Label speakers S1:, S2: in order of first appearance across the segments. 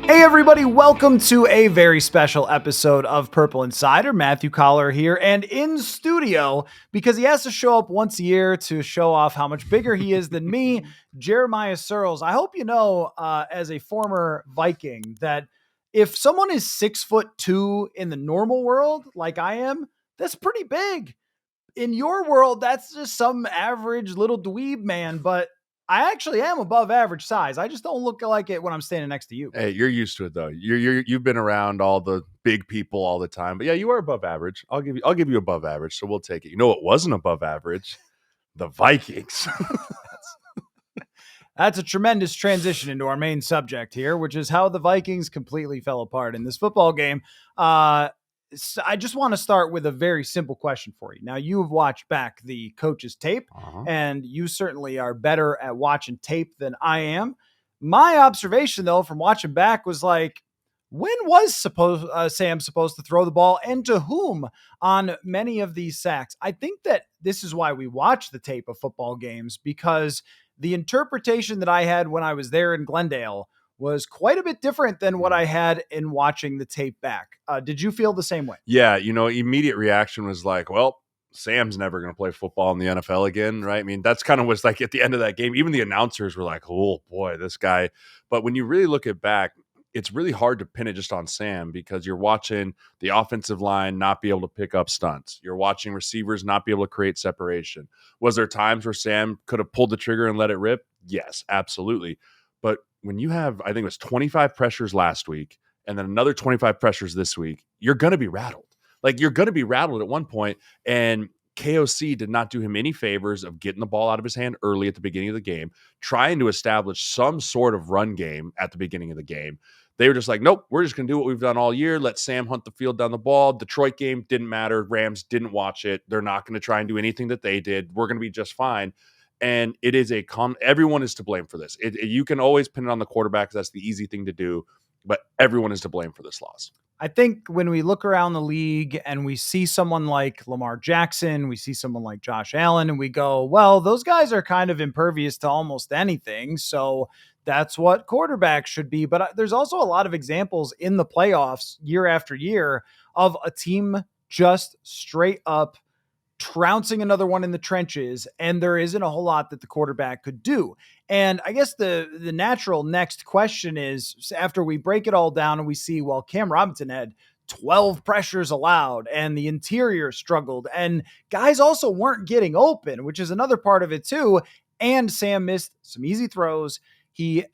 S1: Hey everybody, welcome to a very special episode of Purple Insider. Matthew Coller here, and in studio, because he has to show up once a year to show off how much bigger he is than me, Jeremiah Sirles. I hope you know, as a former Viking, that if someone is 6'2" in the normal world, like I am, that's pretty big. In your world, that's just some average little dweeb man, but I actually am above average size. I just don't look like it when I'm standing next to you.
S2: Hey, you're used to it though. You've been around all the big people all the time. But yeah, you are above average. I'll give you above average, so we'll take it. You know what wasn't above average? The Vikings.
S1: That's a tremendous transition into our main subject here, which is how the Vikings completely fell apart in this football game. I just want to start with a very simple question for you. Now, you have watched back the coach's tape,
S2: Uh-huh.
S1: and you certainly are better at watching tape than I am. My observation, though, from watching back was like, when was Sam supposed to throw the ball, and to whom on many of these sacks? I think that this is why we watch the tape of football games, because the interpretation that I had when I was there in Glendale was quite a bit different than what I had in watching the tape back. Did you feel the same way?
S2: Yeah, immediate reaction was like, well, Sam's never going to play football in the NFL again, right? I mean, that's kind of was like at the end of that game. Even the announcers were like, oh boy, this guy. But when you really look at back, it's really hard to pin it just on Sam because you're watching the offensive line not be able to pick up stunts. You're watching receivers not be able to create separation. Was there times where Sam could have pulled the trigger and let it rip? Yes, absolutely. But when you have, I think it was 25 pressures last week and then another 25 pressures this week, you're going to be rattled. Like you're going to be rattled at one point, and KOC did not do him any favors of getting the ball out of his hand early at the beginning of the game, trying to establish some sort of run game at the beginning of the game. They were just like, nope, we're just going to do what we've done all year. Let Sam hunt the field down the ball. Detroit game didn't matter. Rams didn't watch it. They're not going to try and do anything that they did. We're going to be just fine. And it is everyone is to blame for this. You can always pin it on the quarterback. That's the easy thing to do, but everyone is to blame for this loss.
S1: I think when we look around the league and we see someone like Lamar Jackson, we see someone like Josh Allen, and we go, well, those guys are kind of impervious to almost anything. So that's what quarterbacks should be. But there's also a lot of examples in the playoffs year after year of a team just straight up trouncing another one in the trenches, and there isn't a whole lot that the quarterback could do. And I guess the natural next question is, after we break it all down and we see, well, Cam Robinson had 12 pressures allowed and the interior struggled, and guys also weren't getting open, which is another part of it too. And Sam missed some easy throws. He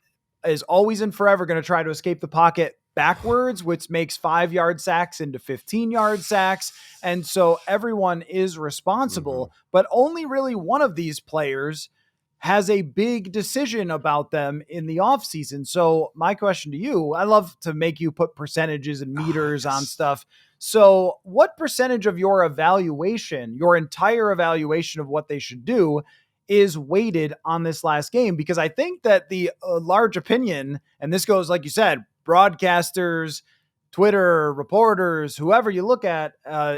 S1: is always and forever going to try to escape the pocket backwards, which makes 5-yard sacks into 15-yard sacks. And so everyone is responsible, but only really one of these players has a big decision about them in the offseason. So my question to you, I love to make you put percentages and meters on stuff. So what percentage of your evaluation, your entire evaluation of what they should do, is weighted on this last game? Because I think that the large opinion, and this goes, like you said, broadcasters, Twitter, reporters, whoever you look at,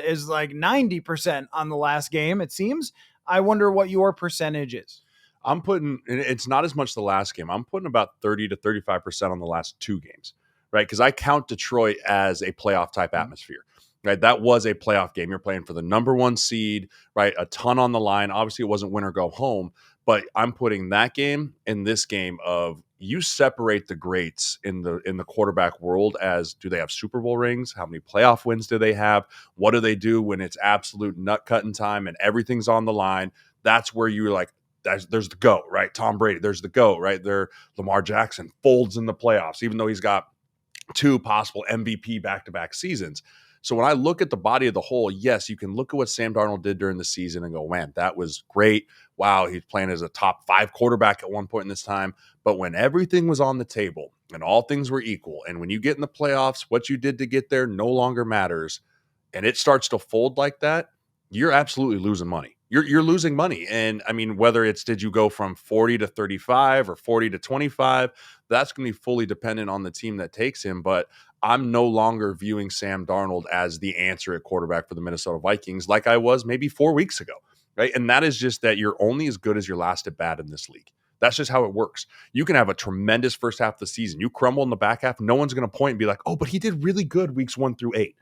S1: is like 90% on the last game, it seems. I wonder what your percentage is.
S2: It's not as much the last game. I'm putting about 30 to 35% on the last two games, right? Because I count Detroit as a playoff type atmosphere, right? That was a playoff game. You're playing for the number one seed, right? A ton on the line. Obviously, it wasn't win or go home, but I'm putting that game and this game of you separate the greats in the quarterback world as, do they have Super Bowl rings? How many playoff wins do they have? What do they do when it's absolute nut cutting time and everything's on the line? That's where you're like, there's the GOAT, right? Tom Brady, there's the GOAT, right? There, Lamar Jackson folds in the playoffs, even though he's got two possible MVP back-to-back seasons. So when I look at the body of the whole, yes, you can look at what Sam Darnold did during the season and go, man, that was great. Wow, he's playing as a top 5 quarterback at one point in this time. But when everything was on the table and all things were equal, and when you get in the playoffs, what you did to get there no longer matters, and it starts to fold like that, you're absolutely losing money. You're losing money. And I mean, whether it's did you go from 40 to 35 or 40 to 25, that's going to be fully dependent on the team that takes him. But I'm no longer viewing Sam Darnold as the answer at quarterback for the Minnesota Vikings like I was maybe 4 weeks ago, right? And that is just that you're only as good as your last at bat in this league. That's just how it works. You can have a tremendous first half of the season. You crumble in the back half, no one's going to point and be like, oh, but he did really good weeks 1 through 8.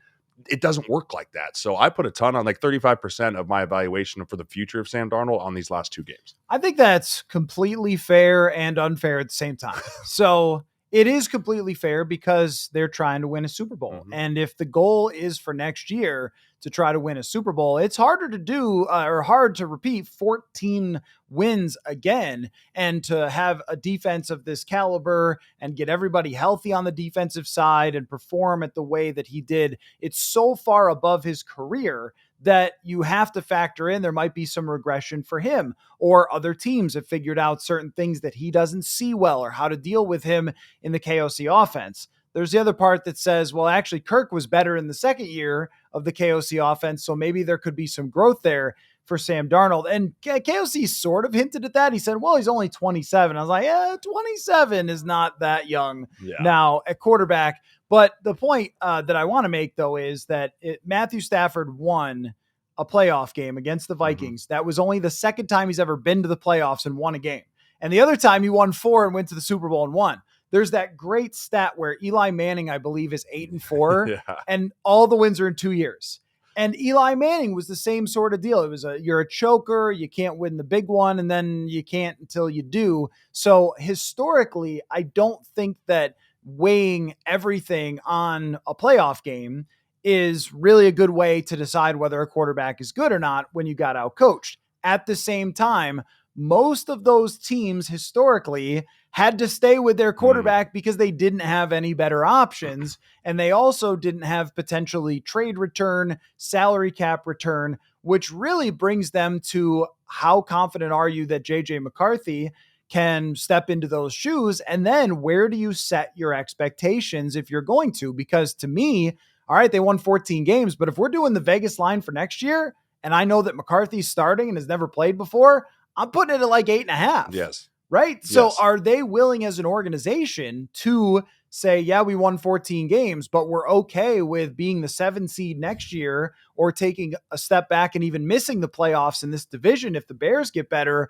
S2: It doesn't work like that. So I put a ton on, like 35% of my evaluation for the future of Sam Darnold on these last 2 games.
S1: I think that's completely fair and unfair at the same time. So it is completely fair because they're trying to win a Super Bowl.
S2: Mhm.
S1: And if the goal is for next year to try to win a Super Bowl, it's harder to do or hard to repeat 14 wins again, and to have a defense of this caliber and get everybody healthy on the defensive side and perform at the way that he did. It's so far above his career that you have to factor in there might be some regression for him, or other teams have figured out certain things that he doesn't see well or how to deal with him in the KOC offense. There's the other part that says, well, actually, Kirk was better in the second year of the KOC offense, so maybe there could be some growth there for Sam Darnold. And KOC sort of hinted at that. He said, well, he's only 27. I was like, yeah, 27 is not that young now at quarterback. But the point that I want to make, though, is that Matthew Stafford won a playoff game against the Vikings. Mm-hmm. That was only the second time he's ever been to the playoffs and won a game. And the other time he won 4 and went to the Super Bowl and won. There's that great stat where Eli Manning, I believe, is 8-4, and all the wins are in 2 years. And Eli Manning was the same sort of deal. It was you're a choker, you can't win the big one, and then you can't until you do. So historically, I don't think that weighing everything on a playoff game is really a good way to decide whether a quarterback is good or not when you got outcoached. At the same time, most of those teams historically had to stay with their quarterback because they didn't have any better options. And they also didn't have potentially trade return, salary cap return, which really brings them to how confident are you that JJ McCarthy can step into those shoes? And then where do you set your expectations if you're going to? Because to me, all right, they won 14 games, but if we're doing the Vegas line for next year, and I know that McCarthy's starting and has never played before, I'm putting it at like 8.5.
S2: Yes.
S1: Right? So are they willing as an organization to say, yeah, we won 14 games, but we're okay with being the 7 seed next year, or taking a step back and even missing the playoffs in this division if the Bears get better,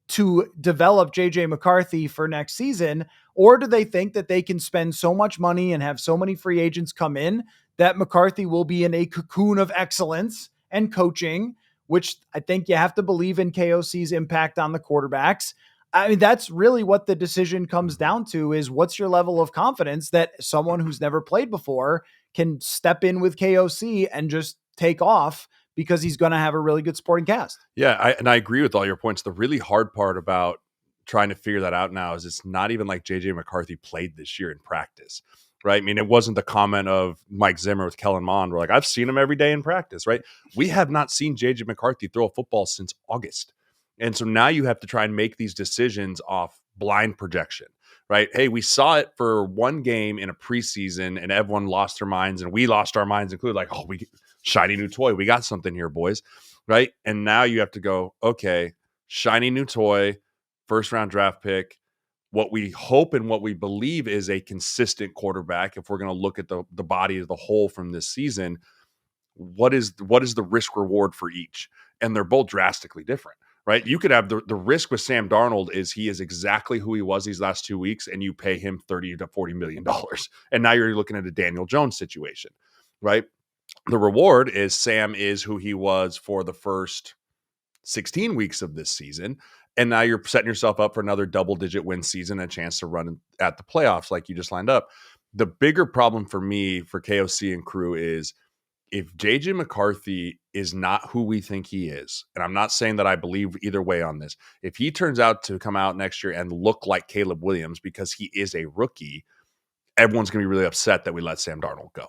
S1: to develop JJ McCarthy for next season? Or do they think that they can spend so much money and have so many free agents come in that McCarthy will be in a cocoon of excellence and coaching, which I think you have to believe in KOC's impact on the quarterbacks? I mean, that's really what the decision comes down to, is what's your level of confidence that someone who's never played before can step in with KOC and just take off because he's going to have a really good supporting cast.
S2: Yeah, I agree with all your points. The really hard part about trying to figure that out now is it's not even like JJ McCarthy played this year in practice, right? I mean, it wasn't the comment of Mike Zimmer with Kellen Mond. We're like, I've seen him every day in practice, right? We have not seen JJ McCarthy throw a football since August. And so now you have to try and make these decisions off blind projection, right? Hey, we saw it for one game in a preseason and everyone lost their minds, and we lost our minds included, like, oh, shiny new toy. We got something here, boys, right? And now you have to go, okay, shiny new toy, first round draft pick, what we hope and what we believe is a consistent quarterback. If we're going to look at the body of the whole from this season, what is the risk reward for each? And they're both drastically different, right? You could have the risk with Sam Darnold is he is exactly who he was these last 2 weeks, and you pay him $30 to $40 million. And now you're looking at a Daniel Jones situation, right? The reward is Sam is who he was for the first 16 weeks of this season. And now you're setting yourself up for another double-digit win season, a chance to run at the playoffs like you just lined up. The bigger problem for me, for KOC and crew, is if JJ McCarthy is not who we think he is, and I'm not saying that I believe either way on this, if he turns out to come out next year and look like Caleb Williams because he is a rookie, everyone's going to be really upset that we let Sam Darnold go.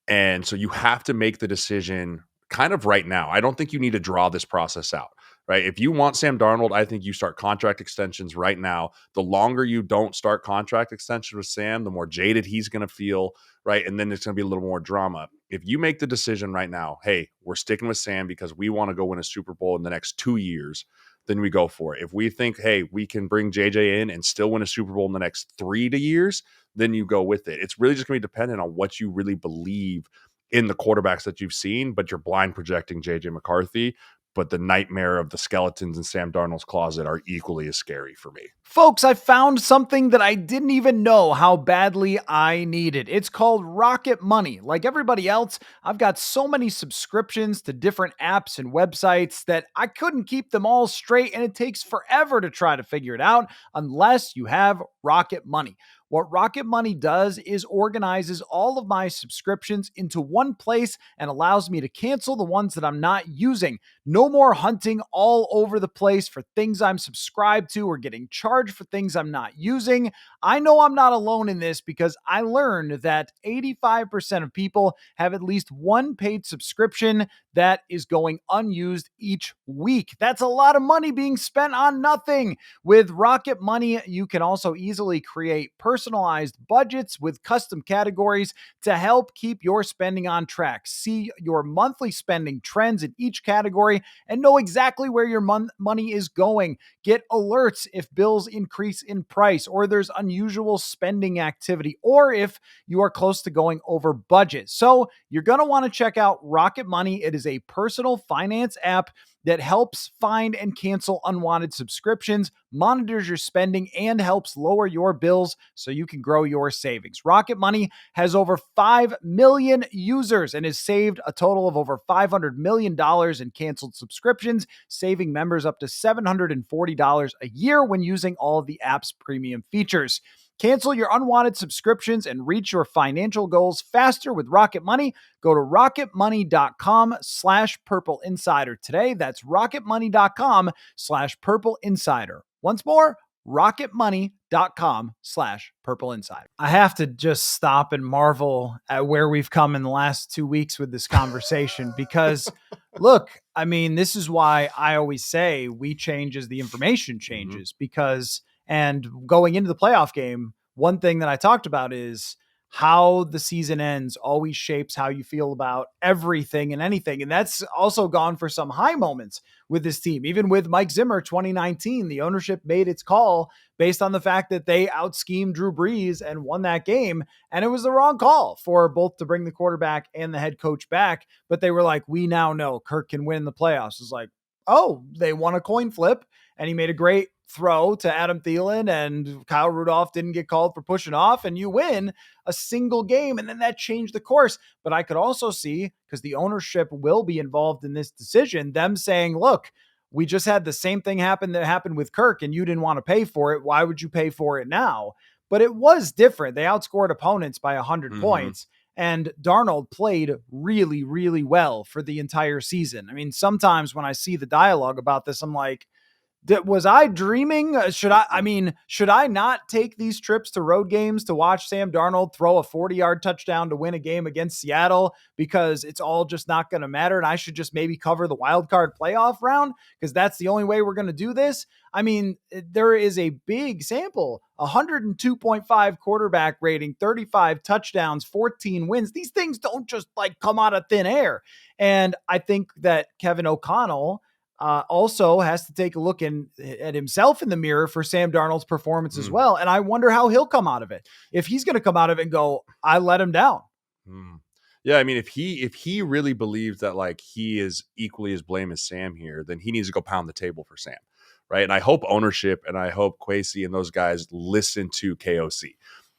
S2: And so you have to make the decision kind of right now. I don't think you need to draw this process out, right? If you want Sam Darnold, I think you start contract extensions right now. The longer you don't start contract extensions with Sam, the more jaded he's going to feel, right? And then there's going to be a little more drama. If you make the decision right now, hey, we're sticking with Sam because we want to go win a Super Bowl in the next 2 years, then we go for it. If we think, hey, we can bring JJ in and still win a Super Bowl in the next 3 years, then you go with it. It's really just going to be dependent on what you really believe in the quarterbacks that you've seen, but you're blind projecting JJ McCarthy. but the nightmare of the skeletons in Sam Darnold's closet are equally as scary for me.
S1: Folks, I found something that I didn't even know how badly I needed. It's called Rocket Money. Like everybody else, I've got so many subscriptions to different apps and websites that I couldn't keep them all straight, and it takes forever to try to figure it out unless you have Rocket Money. What Rocket Money does is organizes all of my subscriptions into one place and allows me to cancel the ones that I'm not using. No more hunting all over the place for things I'm subscribed to or getting charged for things I'm not using. I know I'm not alone in this because I learned that 85% of people have at least one paid subscription that is going unused each week. That's a lot of money being spent on nothing. With Rocket Money, you can also easily create personalized budgets with custom categories to help keep your spending on track. See your monthly spending trends in each category and know exactly where your money is going. Get alerts if bills increase in price or there's unusual spending activity or if you are close to going over budget. So you're going to want to check out Rocket Money. It is a personal finance app that helps find and cancel unwanted subscriptions, monitors your spending, and helps lower your bills so you can grow your savings. Rocket Money has over 5 million users and has saved a total of over $500 million in canceled subscriptions, saving members up to $740 a year when using all of the app's premium features. Cancel your unwanted subscriptions and reach your financial goals faster with Rocket Money. Go to rocketmoney.com/purple insider today. That's rocketmoney.com/purple insider. Once more, rocketmoney.com/purple insider. I have to just stop and marvel at where we've come in the last 2 weeks with this conversation because look, I mean, this is why I always say we change as the information changes because and going into the playoff game, one thing that I talked about is how the season ends always shapes how you feel about everything and anything. And that's also gone for some high moments with this team. Even with Mike Zimmer 2019, the ownership made its call based on the fact that they out-schemed Drew Brees and won that game. And it was the wrong call for both to bring the quarterback and the head coach back. But they were like, we now know Kirk can win the playoffs. It's like, oh, they won a coin flip and he made a great throw to Adam Thielen and Kyle Rudolph didn't get called for pushing off and you win a single game. And then that changed the course. But I could also see, because the ownership will be involved in this decision, them saying, look, we just had the same thing happen that happened with Kirk and you didn't want to pay for it. Why would you pay for it now? But it was different. They outscored opponents by 100 points. And Darnold played really, really well for the entire season. I mean, sometimes when I see the dialogue about this, I'm like, was I dreaming? Should I not take these trips to road games to watch Sam Darnold throw a 40-yard touchdown to win a game against Seattle because it's all just not going to matter and I should just maybe cover the wild card playoff round because that's the only way we're going to do this? I mean, there is a big sample, 102.5 quarterback rating, 35 touchdowns, 14 wins. These things don't just like come out of thin air. And I think that Kevin O'Connell also has to take a look at himself in the mirror for Sam Darnold's performance as well. And I wonder how he'll come out of it. If he's going to come out of it and go, I let him down.
S2: Yeah, I mean, if he really believes that like he is equally as blame as Sam here, then he needs to go pound the table for Sam, right? And I hope ownership and I hope Kwesi and those guys listen to KOC,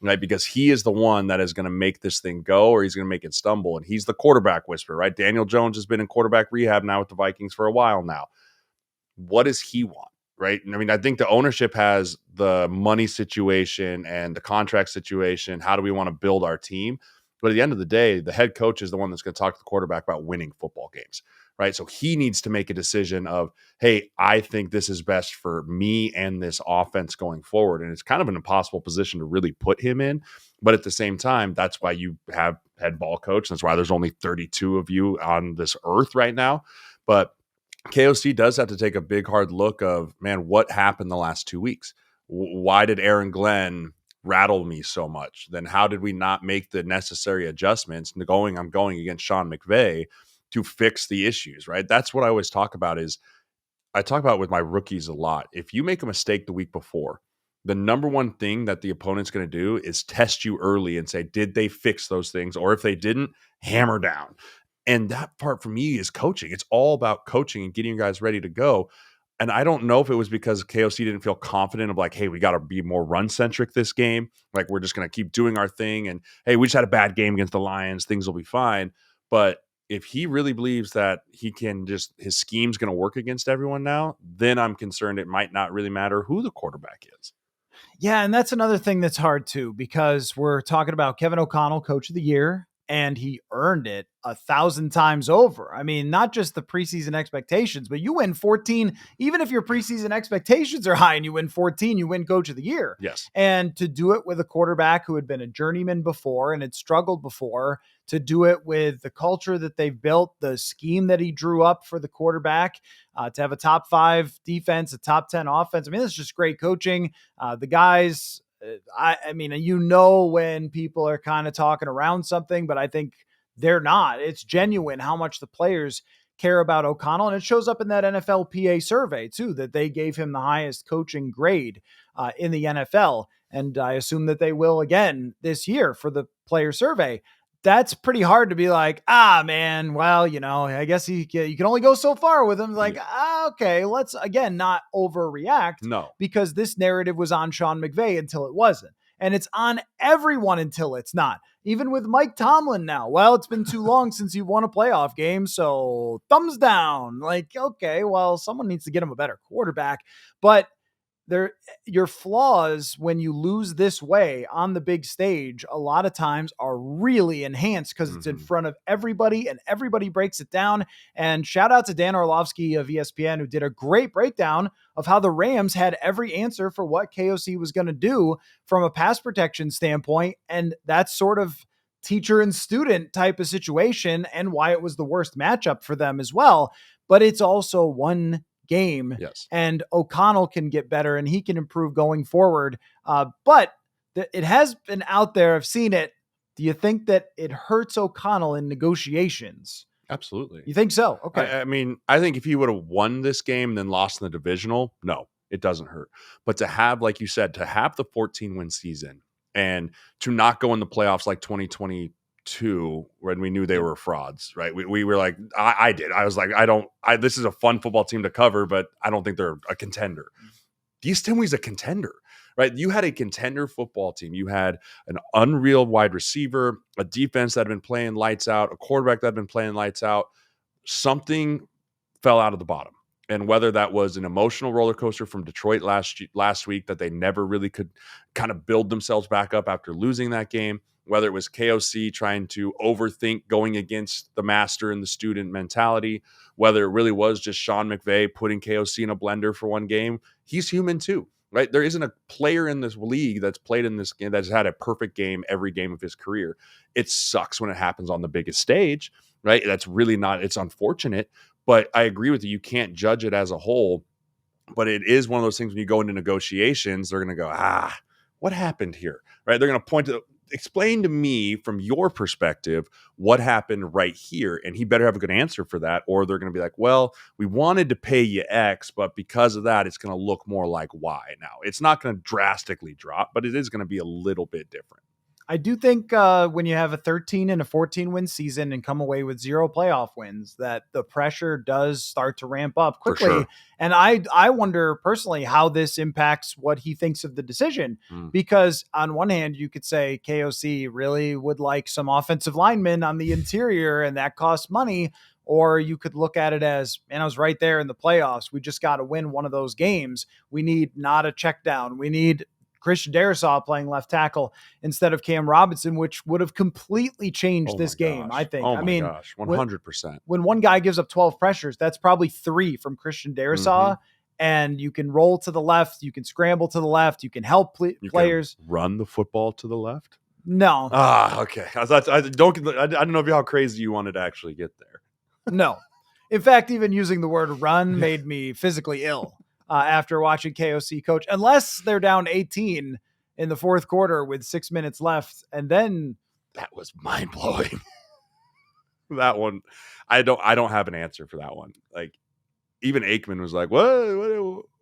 S2: right? Because he is the one that is going to make this thing go or he's going to make it stumble. And he's the quarterback whisperer, right? Daniel Jones has been in quarterback rehab now with the Vikings for a while now. What does he want? Right. I mean, I think the ownership has the money situation and the contract situation. How do we want to build our team? But at the end of the day, the head coach is the one that's going to talk to the quarterback about winning football games. Right. So he needs to make a decision of, hey, I think this is best for me and this offense going forward. And it's kind of an impossible position to really put him in. But at the same time, that's why you have head ball coach. That's why there's only 32 of you on this earth right now. But KOC does have to take a big hard look of, man, what happened the last 2 weeks? Why did Aaron Glenn rattle me so much? Then how did we not make the necessary adjustments? I'm going against Sean McVay to fix the issues, right? That's what I always talk about is I talk about with my rookies a lot. If you make a mistake the week before, the number one thing that the opponent's going to do is test you early and say, did they fix those things? Or if they didn't, hammer down. And that part for me is coaching. It's all about coaching and getting you guys ready to go. And I don't know if it was because KOC didn't feel confident of like, hey, we got to be more run centric this game. Like, we're just going to keep doing our thing. And hey, we just had a bad game against the Lions. Things will be fine. But if he really believes that he can just, his scheme's going to work against everyone now, then I'm concerned it might not really matter who the quarterback is.
S1: Yeah, and that's another thing that's hard too, because we're talking about Kevin O'Connell, coach of the year, and he earned it 1,000 times over. I mean, not just the preseason expectations, but you win 14, even if your preseason expectations are high and you win 14, you win coach of the year.
S2: Yes.
S1: And to do it with a quarterback who had been a journeyman before and had struggled before, to do it with the culture that they've built, the scheme that he drew up for the quarterback, to have a top 5 defense, a top 10 offense. I mean, this is just great coaching. The guys, I mean, when people are kind of talking around something, but I think they're not. It's genuine how much the players care about O'Connell. And it shows up in that NFLPA survey too, that they gave him the highest coaching grade in the NFL. And I assume that they will again this year for the player survey. That's pretty hard to be like, man, well, I guess you can only go so far with him. Like, okay, let's again not overreact.
S2: No.
S1: Because this narrative was on Sean McVay until it wasn't. And it's on everyone until it's not. Even with Mike Tomlin now. Well, it's been too long since you won a playoff game, so thumbs down. Like, okay, well, someone needs to get him a better quarterback. But your flaws when you lose this way on the big stage a lot of times are really enhanced because it's in front of everybody and everybody breaks it down. And shout out to Dan Orlovsky of ESPN, who did a great breakdown of how the Rams had every answer for what KOC was going to do from a pass protection standpoint. And that's sort of teacher and student type of situation and why it was the worst matchup for them as well. But it's also one game.
S2: Yes.
S1: And O'Connell can get better and he can improve going forward. But it has been out there. I've seen it. Do you think that it hurts O'Connell in negotiations?
S2: Absolutely.
S1: You think so? Okay.
S2: I mean, I think if he would have won this game and then lost in the divisional, no, it doesn't hurt. But to have, like you said, to have the 14-win season and to not go in the playoffs like 2022 when we knew they were frauds, right? We were like, I did. I was like, this is a fun football team to cover, but I don't think they're a contender. East Timway's a contender, right? You had a contender football team. You had an unreal wide receiver, a defense that had been playing lights out, a quarterback that had been playing lights out. Something fell out of the bottom. And whether that was an emotional roller coaster from Detroit last week that they never really could kind of build themselves back up after losing that game, whether it was KOC trying to overthink going against the master and the student mentality, whether it really was just Sean McVay putting KOC in a blender for one game, he's human too, right? There isn't a player in this league that's played in this game that's had a perfect game every game of his career. It sucks when it happens on the biggest stage, right? That's really not, it's unfortunate. But I agree with you. You can't judge it as a whole. But it is one of those things when you go into negotiations, they're going to go, what happened here? Right? They're going to point to, explain to me from your perspective what happened right here. And he better have a good answer for that. Or they're going to be like, well, we wanted to pay you X, but because of that, it's going to look more like Y now. It's not going to drastically drop, but it is going to be a little bit different.
S1: I do think when you have a 13 and a 14 win season and come away with 0 playoff wins, that the pressure does start to ramp up quickly.
S2: For sure.
S1: And I wonder personally how this impacts what he thinks of the decision, because on one hand, you could say KOC really would like some offensive linemen on the interior and that costs money. Or you could look at it as, man, I was right there in the playoffs. We just got to win one of those games. We need not a check down. We need Christian Darrisaw playing left tackle instead of Cam Robinson, which would have completely changed this game, I think.
S2: Oh my gosh, 100%.
S1: When one guy gives up 12 pressures, that's probably 3 from Christian Darrisaw, and you can roll to the left, you can scramble to the left, you can help players.
S2: Can run the football to the left?
S1: No.
S2: Okay. I don't know how crazy you wanted to actually get there.
S1: No. In fact, even using the word run made me physically ill. After watching KOC coach, unless they're down 18 in the fourth quarter with 6 minutes left. And then
S2: that was mind blowing. That one, I don't have an answer for that one. Like even Aikman was like, what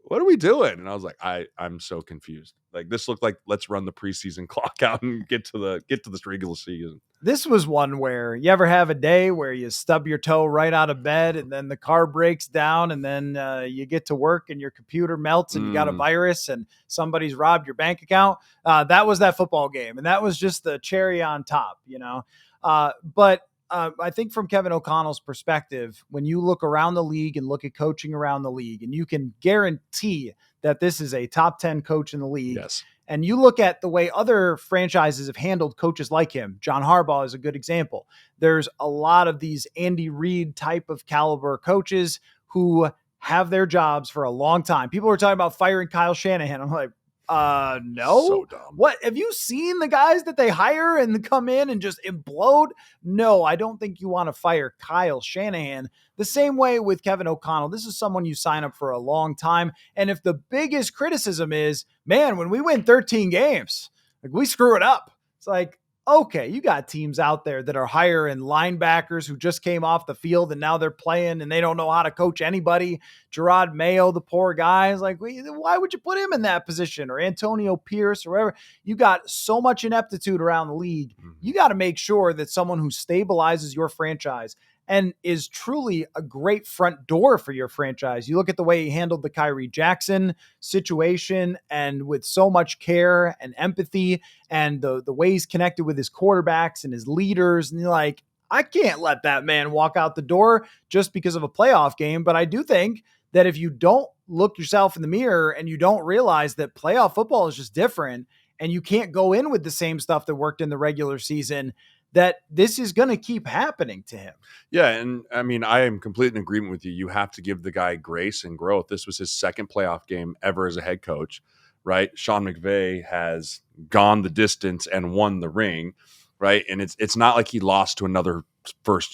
S2: what are we doing? And I was like, I'm so confused. Like this looked like let's run the preseason clock out and get to the regular season.
S1: This was one where you ever have a day where you stub your toe right out of bed and then the car breaks down and then you get to work and your computer melts and you got a virus and somebody's robbed your bank account. That was that football game. And that was just the cherry on top, you know? But I think from Kevin O'Connell's perspective, when you look around the league and look at coaching around the league, and you can guarantee that this is a top 10 coach in the league.
S2: Yes.
S1: And you look at the way other franchises have handled coaches like him. John Harbaugh is a good example. There's a lot of these Andy Reid type of caliber coaches who have their jobs for a long time. People were talking about firing Kyle Shanahan. I'm like, no.
S2: So dumb.
S1: What have you seen the guys that they hire and come in and just implode? No, I don't think you want to fire Kyle Shanahan. The same way with Kevin O'Connell. This is someone you sign up for a long time. And if the biggest criticism is, man, when we win 13 games, like we screw it up. It's like, okay, you got teams out there that are hiring linebackers who just came off the field and now they're playing and they don't know how to coach anybody. Gerard Mayo, the poor guy, is like, why would you put him in that position? Or Antonio Pierce or whatever. You got so much ineptitude around the league. You got to make sure that someone who stabilizes your franchise and is truly a great front door for your franchise. You look at the way he handled the Kyrie Jackson situation and with so much care and empathy and the way he's connected with his quarterbacks and his leaders. And you're like, I can't let that man walk out the door just because of a playoff game. But I do think that if you don't look yourself in the mirror and you don't realize that playoff football is just different and you can't go in with the same stuff that worked in the regular season, that this is going to keep happening to him.
S2: Yeah. And I mean, I am completely in agreement with you. You have to give the guy grace and growth. This was his second playoff game ever as a head coach, right? Sean McVay has gone the distance and won the ring, right? And it's not like he lost to another first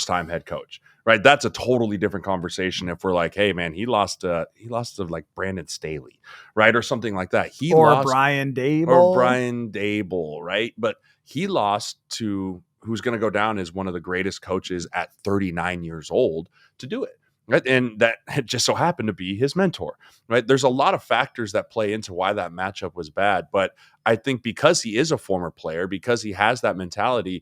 S2: time head coach, right? That's a totally different conversation. If we're like, hey man, he lost to like Brandon Staley, right? Or something like that.
S1: Or Brian Dable,
S2: right? But he lost to who's going to go down as one of the greatest coaches at 39 years old to do it. Right. And that just so happened to be his mentor. Right. There's a lot of factors that play into why that matchup was bad. But I think because he is a former player, because he has that mentality,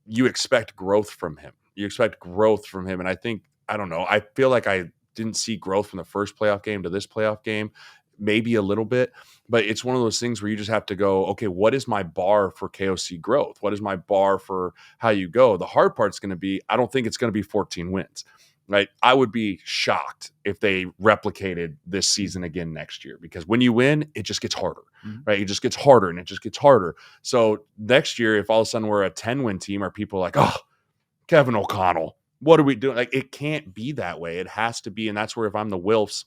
S2: you expect growth from him. And I think, I don't know, I feel like I didn't see growth from the first playoff game to this playoff game. Maybe a little bit, but it's one of those things where you just have to go, okay, what is my bar for KOC growth? What is my bar for how you go? The hard part's going to be, I don't think it's going to be 14 wins, right? I would be shocked if they replicated this season again next year, because when you win, it just gets harder, right? It just gets harder and it just gets harder. So next year, if all of a sudden we're a 10-win team, are people like, oh, Kevin O'Connell, what are we doing? Like, it can't be that way. It has to be. And that's where if I'm the Wilfs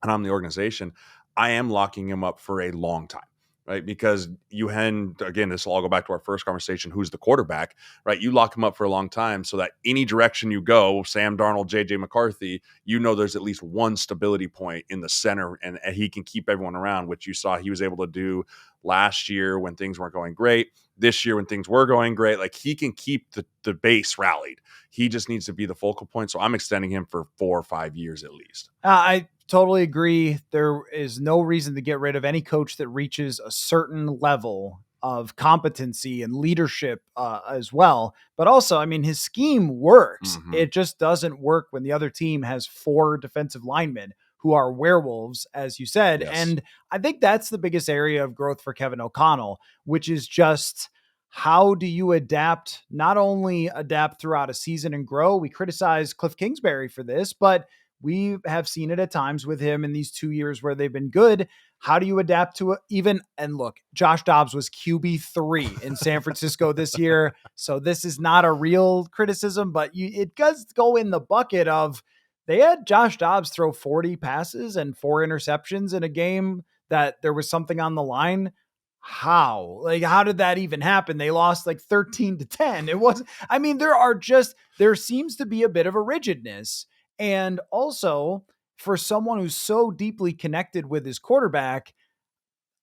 S2: and I'm the organization, I am locking him up for a long time, right? Because again, this will all go back to our first conversation, who's the quarterback, right? You lock him up for a long time so that any direction you go, Sam Darnold, JJ McCarthy, there's at least one stability point in the center and he can keep everyone around, which you saw he was able to do last year when things weren't going great. This year when things were going great, like he can keep the base rallied. He just needs to be the focal point. So I'm extending him for 4 or 5 years at least.
S1: I totally agree. There is no reason to get rid of any coach that reaches a certain level of competency and leadership as well. But also, I mean, his scheme works. It just doesn't work when the other team has 4 defensive linemen who are werewolves, as you said.
S2: Yes.
S1: And I think that's the biggest area of growth for Kevin O'Connell, which is just, how do you adapt, not only adapt throughout a season and grow? We criticize Cliff Kingsbury for this, but we have seen it at times with him in these 2 years where they've been good. How do you adapt to it? And look, Josh Dobbs was QB3 in San Francisco this year. So this is not a real criticism, but it does go in the bucket of, they had Josh Dobbs throw 40 passes and 4 interceptions in a game that there was something on the line. How did that even happen? They lost like 13-10. It was, I mean, there seems to be a bit of a rigidness. And also, for someone who's so deeply connected with his quarterback,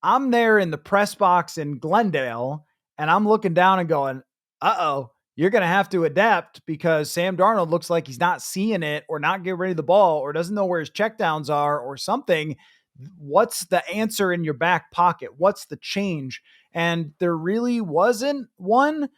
S1: I'm there in the press box in Glendale and I'm looking down and going, uh-oh, you're going to have to adapt because Sam Darnold looks like he's not seeing it or not getting rid of the ball or doesn't know where his checkdowns are or something. What's the answer in your back pocket? What's the change? And there really wasn't one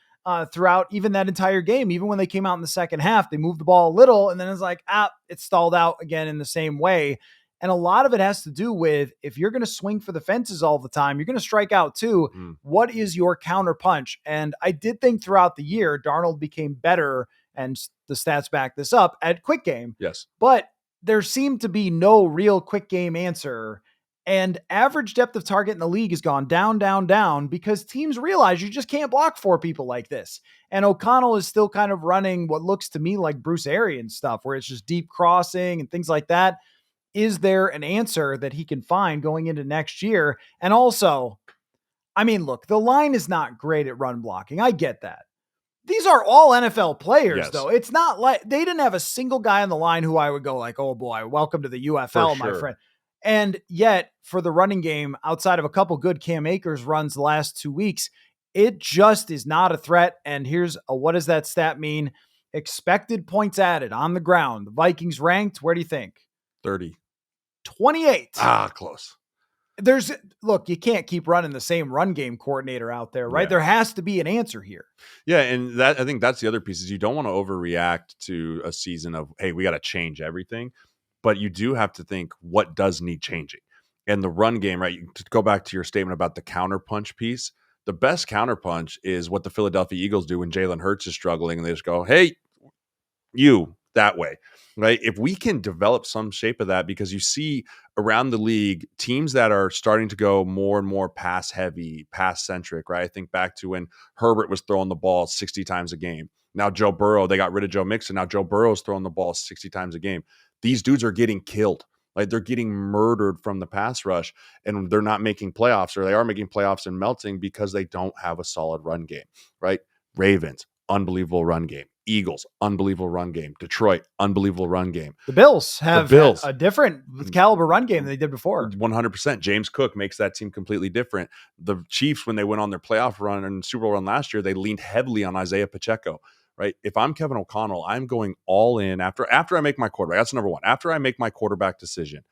S1: throughout even that entire game. Even when they came out in the second half, they moved the ball a little and then it's like, it stalled out again in the same way. And a lot of it has to do with if you're going to swing for the fences all the time, you're going to strike out too. What is your counter punch? And I did think throughout the year, Darnold became better, and the stats back this up, at quick game.
S2: Yes.
S1: But there seemed to be no real quick game answer. And average depth of target in the league has gone down, down, down because teams realize you just can't block 4 people like this. And O'Connell is still kind of running what looks to me like Bruce Arians stuff, where it's just deep crossing and things like that. Is there an answer that he can find going into next year? And also, I mean, look, the line is not great at run blocking. I get that. These are all NFL players, though. It's not like they didn't have a single guy on the line who I would go like, oh boy, welcome to the UFL, my friend. And yet for the running game, outside of a couple good Cam Akers runs the last 2 weeks, it just is not a threat. And here's what does that stat mean? Expected points added on the ground. The Vikings ranked, where do you think?
S2: 30.
S1: 28.
S2: Close.
S1: Look, you can't keep running the same run game coordinator out there, right? Yeah. There has to be an answer here.
S2: Yeah. And I think that's the other piece is you don't want to overreact to a season of, hey, we got to change everything, but you do have to think what does need changing. And the run game, right? To go back to your statement about the counterpunch piece, the best counterpunch is what the Philadelphia Eagles do when Jalen Hurts is struggling and they just go, hey, you that way, right? If we can develop some shape of that, because you see around the league teams that are starting to go more and more pass heavy, pass centric, right? I think back to when Herbert was throwing the ball 60 times a game. Now Joe Burrow, they got rid of Joe Mixon. Now Joe Burrow's throwing the ball 60 times a game. These dudes are getting killed. Like they're getting murdered from the pass rush and they're not making playoffs, or they are making playoffs and melting because they don't have a solid run game, right? Ravens, unbelievable run game. Eagles, unbelievable run game. Detroit, unbelievable run game.
S1: The Bills have a different caliber run game than they did before.
S2: 100%. James Cook makes that team completely different. The Chiefs, when they went on their playoff run and Super Bowl run last year, they leaned heavily on Isaiah Pacheco, right? If I'm Kevin O'Connell, I'm going all in after I make my quarterback. That's number one. After I make my quarterback decision,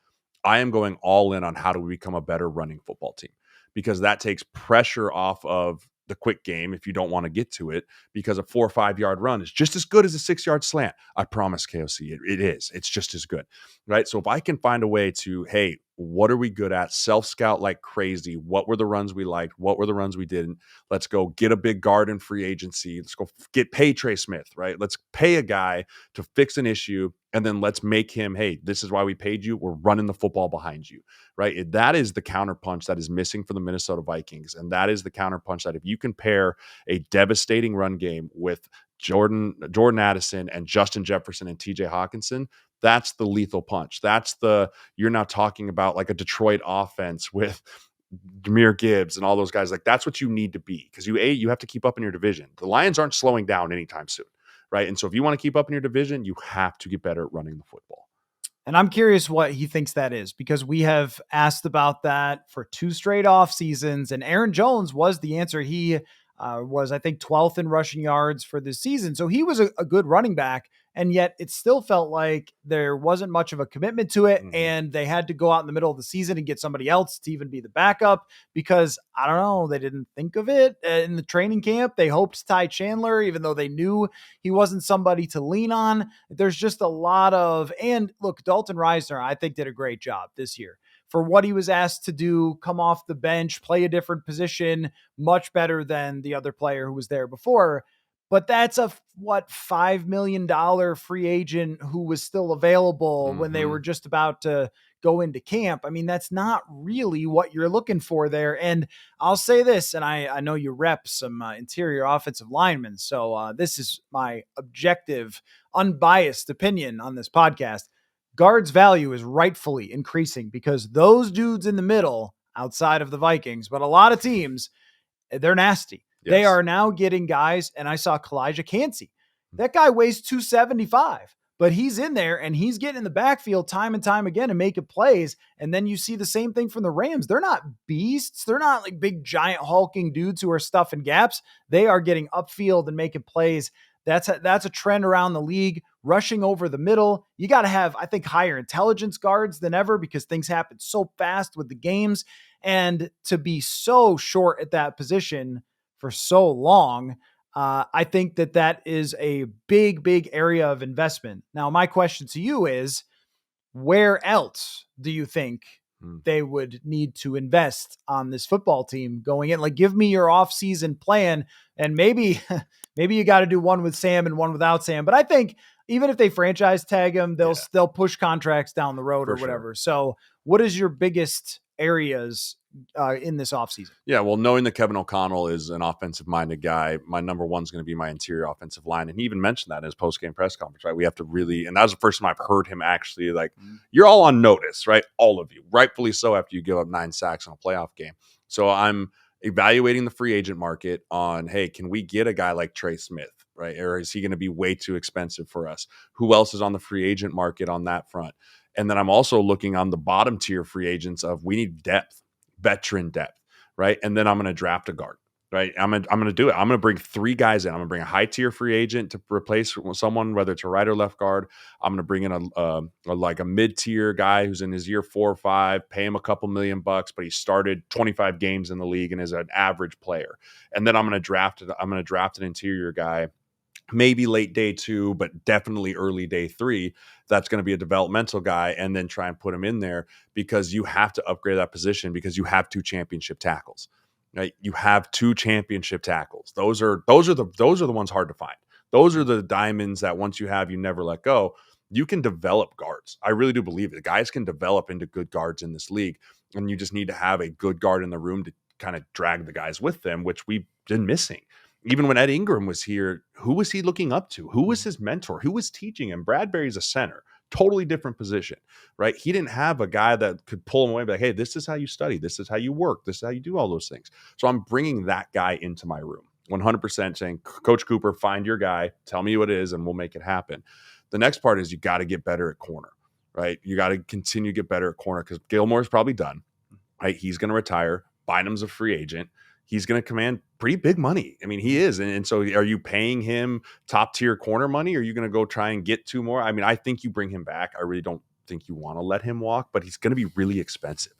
S2: I am going all in on how do we become a better running football team, because that takes pressure off of the quick game if you don't want to get to it, because a 4 or 5 yard run is just as good as a 6 yard slant. I promise, KOC, it is. It's just as good, right? So if I can find a way to, hey, what are we good at? Self-scout like crazy. What were the runs we liked? What were the runs we didn't? Let's go get a big guard in free agency. Let's go pay Trey Smith, right? Let's pay a guy to fix an issue, and then let's make him, hey, this is why we paid you. We're running the football behind you, right? That is the counterpunch that is missing for the Minnesota Vikings. And that is the counterpunch that if you can pair a devastating run game with Jordan Addison and Justin Jefferson and TJ Hawkinson, that's the lethal punch. You're not talking about like a Detroit offense with Jahmyr Gibbs and all those guys. Like that's what you need to be, because you have to keep up in your division. The Lions aren't slowing down anytime soon, right? And so if you want to keep up in your division, you have to get better at running the football.
S1: And I'm curious what he thinks that is, because we have asked about that for 2 straight off seasons, and Aaron Jones was the answer. He was, I think, 12th in rushing yards for this season. So he was a good running back, and yet it still felt like there wasn't much of a commitment to it. Mm-hmm. And they had to go out in the middle of the season and get somebody else to even be the backup, because I don't know, they didn't think of it in the training camp. They hoped Ty Chandler, even though they knew he wasn't somebody to lean on. There's just a lot of, and look, Dalton Reisner, I think, did a great job this year. For what he was asked to do, come off the bench, play a different position, much better than the other player who was there before. But that's a, $5 million free agent who was still available when they were just about to go into camp. I mean, that's not really what you're looking for there. And I'll say this, and I know you rep some interior offensive linemen, so this is my objective, unbiased opinion on this podcast. Guards' value is rightfully increasing because those dudes in the middle, outside of the Vikings, but a lot of teams, they're nasty. Yes. They are now getting guys, and I saw Kalijah Cansey. That guy weighs 275. but he's in there and he's getting in the backfield time and time again and making plays. And then you see the same thing from the Rams. They're not beasts. They're not like big, giant, hulking dudes who are stuffing gaps. They are getting upfield and making plays. That's a trend around the league. Rushing over the middle. You got to have, I think, higher intelligence guards than ever because things happen so fast with the games. And to be so short at that position for so long, I think that is a big, big area of investment. Now, my question to you is, where else do you think they would need to invest on this football team going in? Like, give me your offseason plan, and maybe you got to do one with Sam and one without Sam. But I think even if they franchise tag him, they'll push contracts down the road or whatever. Sure. So what is your biggest areas in this offseason?
S2: Yeah, well, knowing that Kevin O'Connell is an offensive-minded guy, my number one is going to be my interior offensive line. And he even mentioned that in his post-game press conference, right? We have to really – and that was the first time I've heard him actually like, you're all on notice, right? All of you. Rightfully so after you give up 9 sacks in a playoff game. So I'm evaluating the free agent market on, hey, can we get a guy like Trey Smith, right? Or is he going to be way too expensive for us? Who else is on the free agent market on that front? And then I'm also looking on the bottom tier free agents of we need depth, veteran depth. Right. And then I'm going to draft a guard. Right. I'm going to do it. I'm going to bring 3 guys in. I'm going to bring a high tier free agent to replace someone, whether it's a right or left guard. I'm going to bring in a mid tier guy who's in his year 4 or 5, pay him a couple $1 million, but he started 25 games in the league and is an average player. And then I'm going to draft an interior guy, maybe late day 2, but definitely early day 3. That's going to be a developmental guy, and then try and put him in there because you have to upgrade that position because you have 2 championship tackles, right? You have 2 championship tackles. Those are the ones hard to find. Those are the diamonds that once you have, you never let go. You can develop guards. I really do believe it. Guys can develop into good guards in this league, and you just need to have a good guard in the room to kind of drag the guys with them, which we've been missing. Even when Ed Ingram was here, who was he looking up to? Who was his mentor? Who was teaching him? Bradbury's a center, totally different position, right? He didn't have a guy that could pull him away, like, hey, this is how you study. This is how you work. This is how you do all those things. So I'm bringing that guy into my room, 100% saying, Coach Cooper, find your guy, tell me what it is, and we'll make it happen. The next part is you got to get better at corner, right? You got to continue to get better at corner because Gilmore's probably done, right? He's going to retire. Bynum's a free agent. He's going to command pretty big money. I mean, he is. And so are you paying him top tier corner money? Or are you going to go try and get 2 more? I mean, I think you bring him back. I really don't think you want to let him walk, but he's going to be really expensive,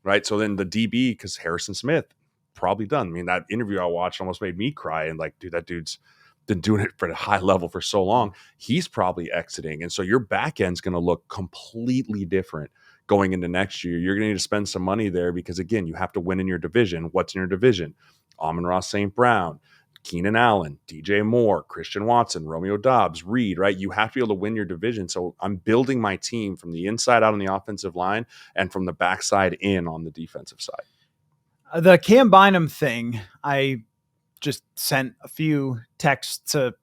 S2: right? So then the DB, because Harrison Smith, probably done. I mean, that interview I watched almost made me cry. And like, dude, that dude's been doing it for a high level for so long. He's probably exiting. And so your back end's going to look completely different going into next year. You're going to need to spend some money there because, again, you have to win in your division. What's in your division? Amon-Ra St. Brown, Keenan Allen, DJ Moore, Christian Watson, Romeo Doubs, Reed, right? You have to be able to win your division. So I'm building my team from the inside out on the offensive line and from the backside in on the defensive side.
S1: The Cam Bynum thing, I just sent a few texts to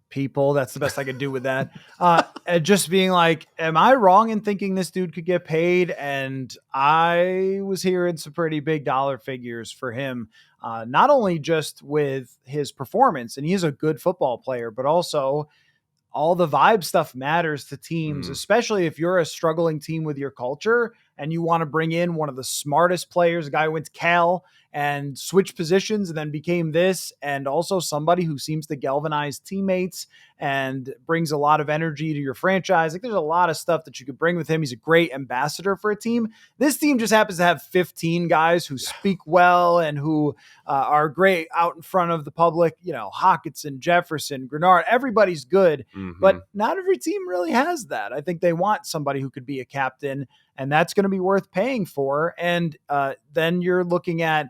S1: people. That's the best I could do with that. And just being like, am I wrong in thinking this dude could get paid? And I was hearing some pretty big dollar figures for him, not only just with his performance, and he's a good football player, but also all the vibe stuff matters to teams, especially if you're a struggling team with your culture and you want to bring in one of the smartest players, a guy who went to Cal and switched positions and then became this, and also somebody who seems to galvanize teammates and brings a lot of energy to your franchise. Like, there's a lot of stuff that you could bring with him. He's a great ambassador for a team. This team just happens to have 15 guys who speak well and who are great out in front of the public. You know, Hockenson, Jefferson, Grenard, everybody's good, but not every team really has that. I think they want somebody who could be a captain, and that's going to be worth paying for. And then you're looking at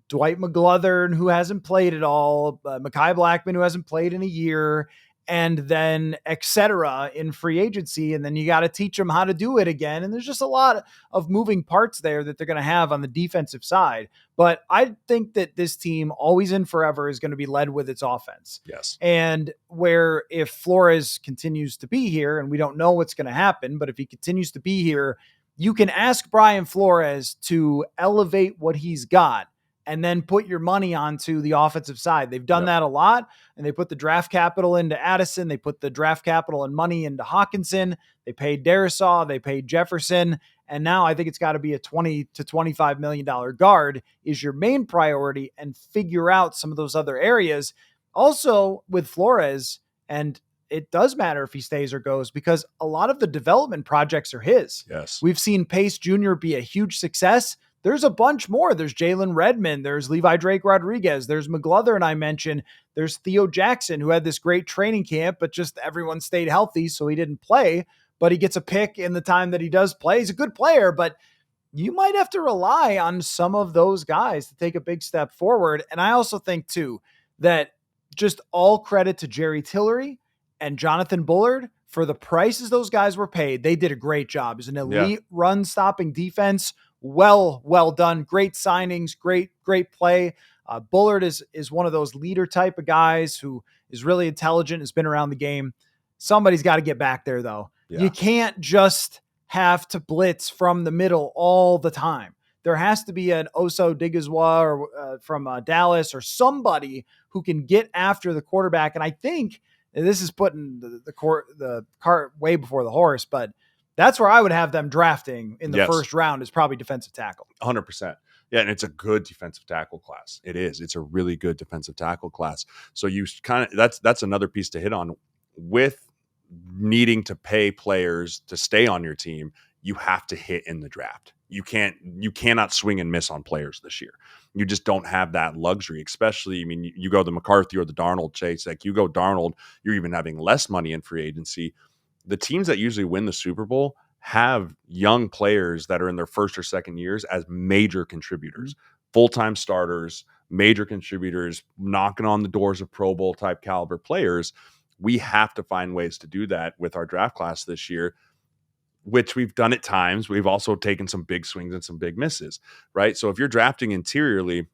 S1: Dwight McGlothern, who hasn't played at all, Mekhi Blackman, who hasn't played in a year, and then et cetera in free agency. And then you got to teach them how to do it again. And there's just a lot of moving parts there that they're going to have on the defensive side. But I think that this team, always and forever, is going to be led with its offense.
S2: Yes.
S1: And where if Flores continues to be here, and we don't know what's going to happen, but if he continues to be here, you can ask Brian Flores to elevate what he's got and then put your money onto the offensive side. They've done that a lot, and they put the draft capital into Addison. They put the draft capital and money into Hawkinson. They paid Darisaw. They paid Jefferson. And now I think it's got to be a $20 to $25 million guard is your main priority, and figure out some of those other areas. Also with Flores, and it does matter if he stays or goes, because a lot of the development projects are his.
S2: Yes.
S1: We've seen Pace Jr. be a huge success. There's a bunch more. There's Jalen Redmond. There's Levi Drake Rodriguez. There's McGlothern, I mentioned. There's Theo Jackson, who had this great training camp, but just everyone stayed healthy, so he didn't play. But he gets a pick in the time that he does play. He's a good player, but you might have to rely on some of those guys to take a big step forward. And I also think, too, that just all credit to Jerry Tillery and Jonathan Bullard for the prices those guys were paid. They did a great job. It's an elite run-stopping defense. Well done. Great signings, great play. Bullard is one of those leader type of guys who is really intelligent, has been around the game. Somebody's got to get back there, though. Yeah. You can't just have to blitz from the middle all the time. There has to be an Oso Digizwa or from Dallas, or somebody who can get after the quarterback. And I think, and this is putting the cart way before the horse, but that's where I would have them drafting in the first round, is probably defensive tackle.
S2: 100%. Yeah, and it's a good defensive tackle class. It is. It's a really good defensive tackle class. So you kind of that's another piece to hit on. With needing to pay players to stay on your team, you have to hit in the draft. You cannot swing and miss on players this year. You just don't have that luxury, especially, I mean, you go the McCarthy or the Darnold chase, like you go Darnold, you're even having less money in free agency. The teams that usually win the Super Bowl have young players that are in their first or second years as major contributors, full-time starters, major contributors, knocking on the doors of Pro Bowl type caliber players. We have to find ways to do that with our draft class this year, which we've done at times. We've also taken some big swings and some big misses, right? So if you're drafting interiorly,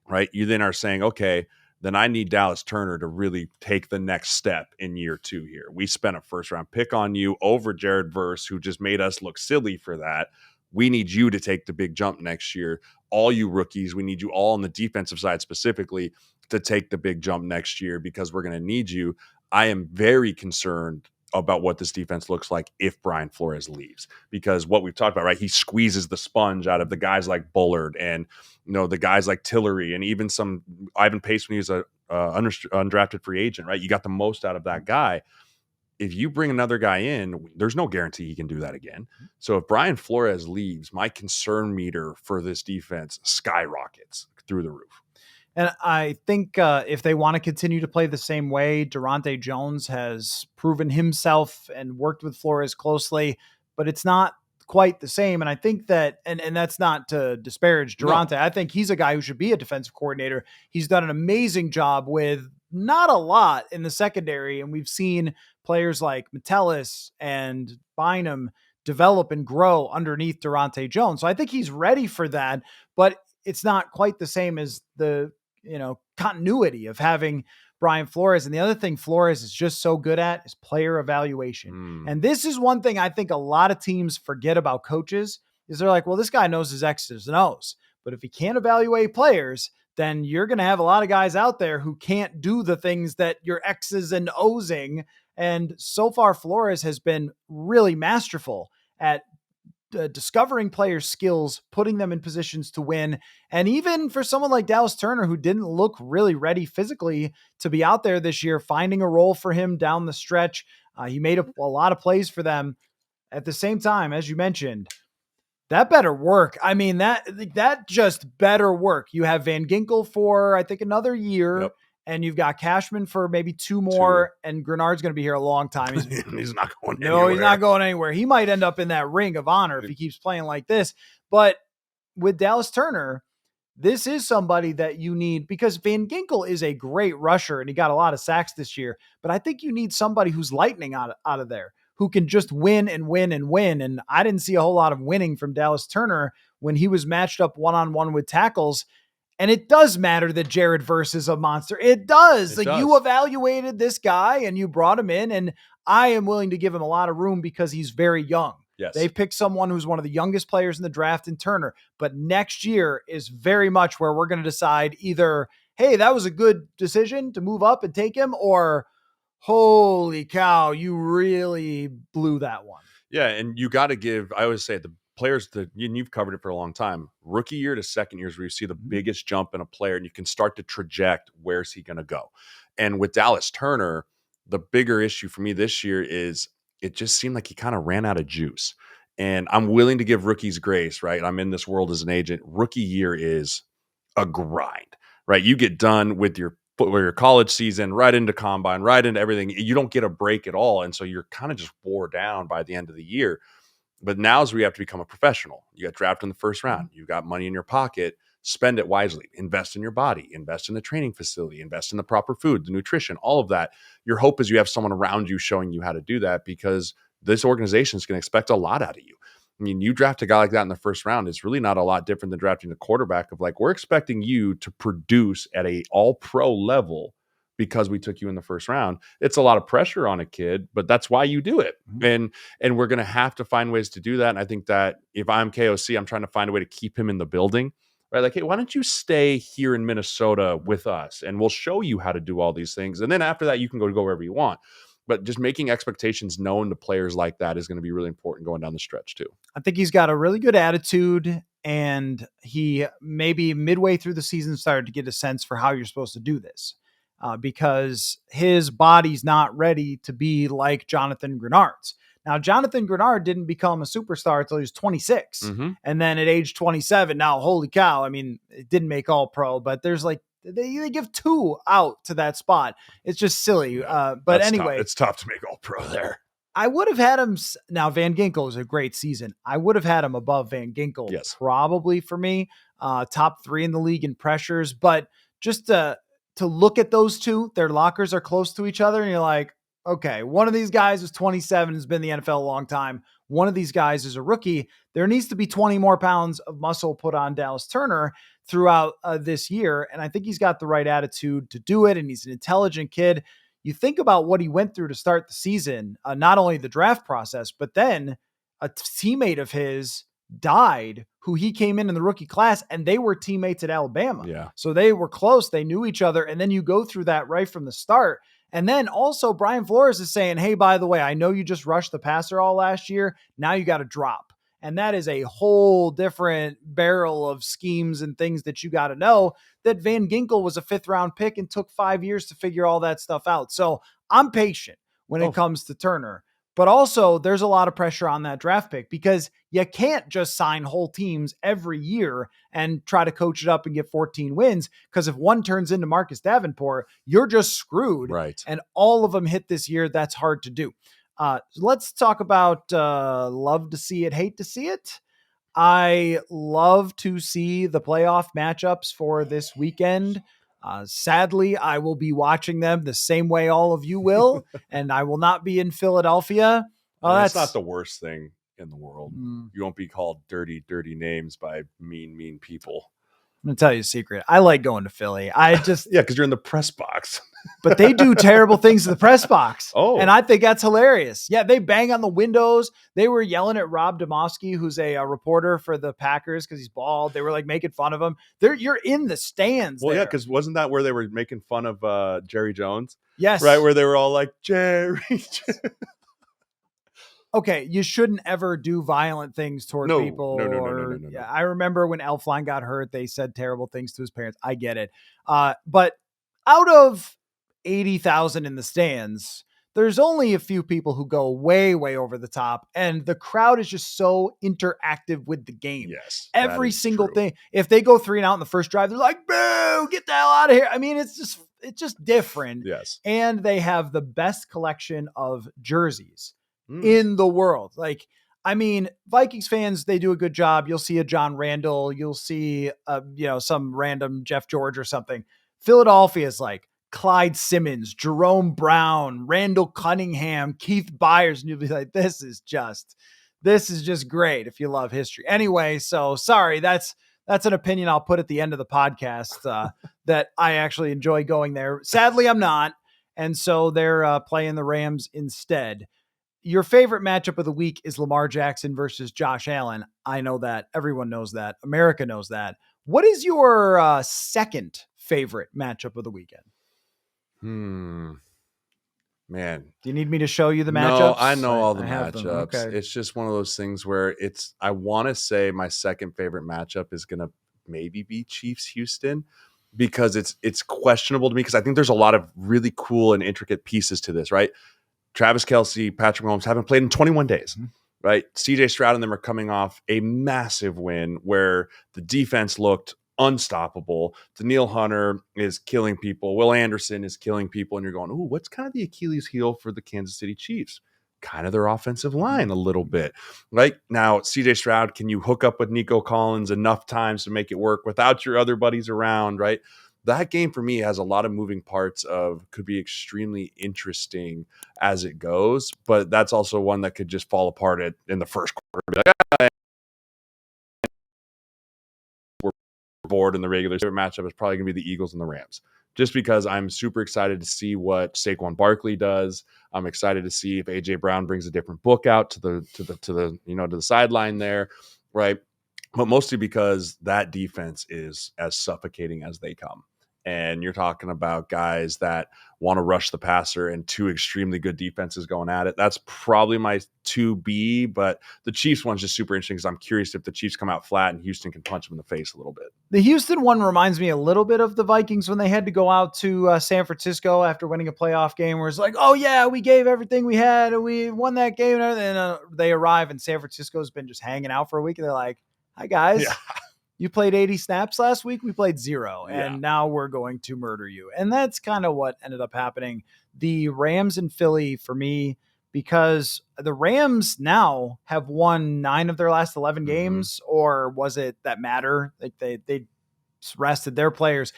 S2: right, you then are saying, okay, then I need Dallas Turner to really take the next step in year 2 here. We spent a first-round pick on you over Jared Verse, who just made us look silly for that. We need you to take the big jump next year. All you rookies, we need you all on the defensive side specifically to take the big jump next year, because we're going to need you. I am very concerned about what this defense looks like if Brian Flores leaves, because what we've talked about, right? He squeezes the sponge out of the guys like Bullard and, the guys like Tillery, and even some Ivan Pace when he was a undrafted free agent, right? You got the most out of that guy. If you bring another guy in, there's no guarantee he can do that again. So if Brian Flores leaves, my concern meter for this defense skyrockets through the roof.
S1: And I think if they want to continue to play the same way, Durante Jones has proven himself and worked with Flores closely, but it's not quite the same. And I think that, and that's not to disparage Durante. No. I think he's a guy who should be a defensive coordinator. He's done an amazing job with not a lot in the secondary. And we've seen players like Metellus and Bynum develop and grow underneath Durante Jones. So I think he's ready for that, but it's not quite the same as the continuity of having Brian Flores. And the other thing Flores is just so good at is player evaluation. And this is one thing I think a lot of teams forget about coaches, is they're like, well, this guy knows his X's and O's, but if he can't evaluate players, then you're going to have a lot of guys out there who can't do the things that your X's and O's-ing. And so far, Flores has been really masterful at discovering players' skills, putting them in positions to win. And even for someone like Dallas Turner, who didn't look really ready physically to be out there this year, finding a role for him down the stretch. He made a lot of plays for them. At the same time, as you mentioned, that better work. I mean, that just better work. You have Van Ginkel for, I think, another year. Yep. And you've got Cashman for maybe 2 more, and Grenard's going to be here a long time.
S2: He's not going anywhere.
S1: No, he's not going anywhere. He might end up in that ring of honor if he keeps playing like this. But with Dallas Turner, this is somebody that you need, because Van Ginkel is a great rusher, and he got a lot of sacks this year. But I think you need somebody who's lightning out of there, who can just win and win and win. And I didn't see a whole lot of winning from Dallas Turner when he was matched up one-on-one with tackles. And it does matter that Jared Verse is a monster. It does. You evaluated this guy and you brought him in, and I am willing to give him a lot of room because he's very young.
S2: Yes.
S1: They picked someone who's one of the youngest players in the draft in Turner. But next year is very much where we're going to decide either, hey, that was a good decision to move up and take him, or holy cow, you really blew that one.
S2: Yeah, and you got to give, I always say, the players that, and you've covered it for a long time, rookie year to second year is where you see the biggest jump in a player, and you can start to traject where's he going to go. And with Dallas Turner, the bigger issue for me this year is it just seemed like he kind of ran out of juice. And I'm willing to give rookies grace, right? I'm in this world as an agent. Rookie year is a grind, right? You get done with your college season, right into combine, right into everything. You don't get a break at all. And so you're kind of just wore down by the end of the year. But now is where you have to become a professional. You got drafted in the first round. You've got money in your pocket. Spend it wisely. Invest in your body. Invest in the training facility. Invest in the proper food, the nutrition, all of that. Your hope is you have someone around you showing you how to do that, because this organization is going to expect a lot out of you. I mean, you draft a guy like that in the first round, it's really not a lot different than drafting a quarterback of like, we're expecting you to produce at a all-pro level because we took you in the first round. It's a lot of pressure on a kid, but that's why you do it. And we're going to have to find ways to do that. And I think that if I'm KOC, I'm trying to find a way to keep him in the building, right? Like, hey, why don't you stay here in Minnesota with us and we'll show you how to do all these things. And then after that, you can go wherever you want. But just making expectations known to players like that is going to be really important going down the stretch too.
S1: I think he's got a really good attitude, and he maybe midway through the season started to get a sense for how you're supposed to do this, because his body's not ready to be like Jonathan Grenard's. Now, Jonathan Grenard didn't become a superstar until he was 26.
S2: Mm-hmm.
S1: And then at age 27, now, holy cow, I mean, it didn't make all pro, but there's like, they give 2 out to that spot. It's just silly. But anyway,
S2: it's tough to make all pro there.
S1: I would have had him. Now, Van Ginkel was a great season. I would have had him above Van Ginkel,
S2: yes,
S1: probably for me, top 3 in the league in pressures. But just to look at those two, their lockers are close to each other. And you're like, okay, one of these guys is 27, has been in the NFL a long time. One of these guys is a rookie. There needs to be 20 more pounds of muscle put on Dallas Turner throughout this year. And I think he's got the right attitude to do it. And he's an intelligent kid. You think about what he went through to start the season, not only the draft process, but then a teammate of his died who he came in the rookie class, and they were teammates at Alabama.
S2: Yeah.
S1: So they were close. They knew each other. And then you go through that right from the start. And then also Brian Flores is saying, hey, by the way, I know you just rushed the passer all last year. Now you got to drop. And that is a whole different barrel of schemes and things that you got to know, that Van Ginkel was a 5th round pick and took 5 years to figure all that stuff out. So I'm patient when it comes to Turner, but also there's a lot of pressure on that draft pick, because you can't just sign whole teams every year and try to coach it up and get 14 wins. Because if one turns into Marcus Davenport, you're just screwed.
S2: Right.
S1: And all of them hit this year. That's hard to do. Let's talk about love to see it, hate to see it. I love to see the playoff matchups for this weekend. Sadly, I will be watching them the same way all of you will, and I will not be in Philadelphia.
S2: That's not the worst thing in the world. You won't be called dirty, dirty names by mean people.
S1: I'm going to tell you a secret. I like going to Philly. I just...
S2: yeah, because you're in the press box.
S1: But they do terrible things in the press box.
S2: Oh.
S1: And I think that's hilarious. Yeah, they bang on the windows. They were yelling at Rob Domofsky, who's a reporter for the Packers, because he's bald. They were like making fun of him. You're in the stands.
S2: Well,
S1: there.
S2: yeah, because wasn't that where they were making fun of Jerry Jones?
S1: Yes.
S2: Right, where they were all like, Jerry.
S1: Okay, you shouldn't ever do violent things toward people.
S2: No.
S1: Yeah, I remember when Elfline got hurt, they said terrible things to his parents. I get it. But out of 80,000 in the stands, there's only a few people who go way, way over the top. And the crowd is just so interactive with the game.
S2: Yes.
S1: Every single thing. If they go 3 and out in the first drive, they're like, boo, get the hell out of here. I mean, it's just different.
S2: Yes.
S1: And they have the best collection of jerseys in the world. Like, I mean, Vikings fans, they do a good job. You'll see a John Randall. You'll see, some random Jeff George or something. Philadelphia is like Clyde Simmons, Jerome Brown, Randall Cunningham, Keith Byers. And you'll be like, this is just great if you love history. Anyway, so sorry, that's an opinion I'll put at the end of the podcast, that I actually enjoy going there. Sadly, I'm not. And so they're playing the Rams instead. your favorite matchup of the week is Lamar Jackson versus Josh Allen. I know that. Everyone knows that. America knows that. What is your second favorite matchup of the weekend?
S2: Man,
S1: Do you need me to show you the
S2: no, I
S1: matchups?
S2: know all the
S1: I have them.
S2: matchups.
S1: Okay.
S2: It's just one of those things where I want to say my second favorite matchup is going to maybe be Chiefs Houston, because it's questionable to me, because I think there's a lot of really cool and intricate pieces to this, right? Travis Kelce, Patrick Mahomes haven't played in 21 days, right? CJ Stroud and them are coming off a massive win where the defense looked unstoppable. Daniil Hunter is killing people. Will Anderson is killing people. And you're going, ooh, what's kind of the Achilles heel for the Kansas City Chiefs? Kind of their offensive line a little bit. Right now, CJ Stroud, can you hook up with Nico Collins enough times to make it work without your other buddies around, right? That game for me has a lot of moving parts of could be extremely interesting as it goes, but that's also one that could just fall apart in the first quarter. Be like, we're bored in the regular season. Matchup is probably going to be the Eagles and the Rams, just because I'm super excited to see what Saquon Barkley does. I'm excited to see if AJ Brown brings a different book out to the sideline there, right? But mostly because that defense is as suffocating as they come. And you're talking about guys that want to rush the passer and two extremely good defenses going at it. That's probably my 2B, but the Chiefs one's just super interesting because I'm curious if the Chiefs come out flat and Houston can punch them in the face a little bit.
S1: The Houston one reminds me a little bit of the Vikings when they had to go out to San Francisco after winning a playoff game, where it's like, oh yeah, we gave everything we had and we won that game. And then they arrive and San Francisco's been just hanging out for a week. And they're like, hi guys,
S2: Yeah.
S1: you played 80 snaps last week. We played 0.
S2: Yeah.
S1: And now we're going to murder you. And that's kind of what ended up happening. The Rams in Philly for me, because the Rams now have won 9 of their last 11 games, or was it that matter? Like they rested their players.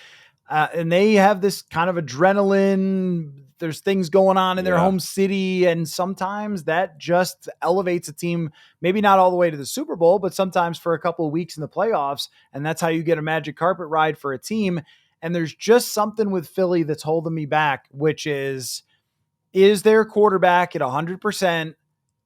S1: And they have this kind of adrenaline. There's things going on in their home city. And sometimes that just elevates a team, maybe not all the way to the Super Bowl, but sometimes for a couple of weeks in the playoffs. And that's how you get a magic carpet ride for a team. And there's just something with Philly that's holding me back, which is their quarterback at 100%?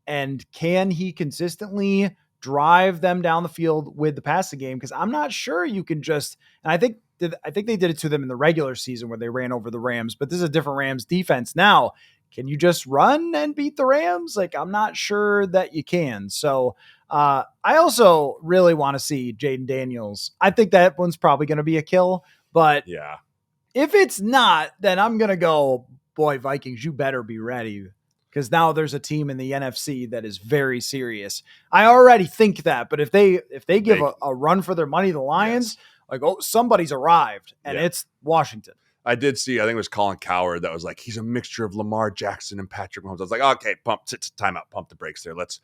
S1: And can he consistently drive them down the field with the passing game? Because I'm not sure you can just, and I think they did it to them in the regular season where they ran over the Rams, but this is a different Rams defense now. Can you just run and beat the Rams? Like, I'm not sure that you can. So I also really want to see Jaden Daniels. I think that one's probably going to be a kill, but
S2: Yeah.
S1: if it's not, then I'm going to go, boy, Vikings, you better be ready, because now there's a team in the NFC that is very serious. I already think that, but if they give a run for their money, the Lions, like, oh, somebody's arrived, and it's Washington.
S2: I did see, I think it was Colin Cowherd that was like, he's a mixture of Lamar Jackson and Patrick Mahomes. I was like, okay, time out, pump the brakes there. Let's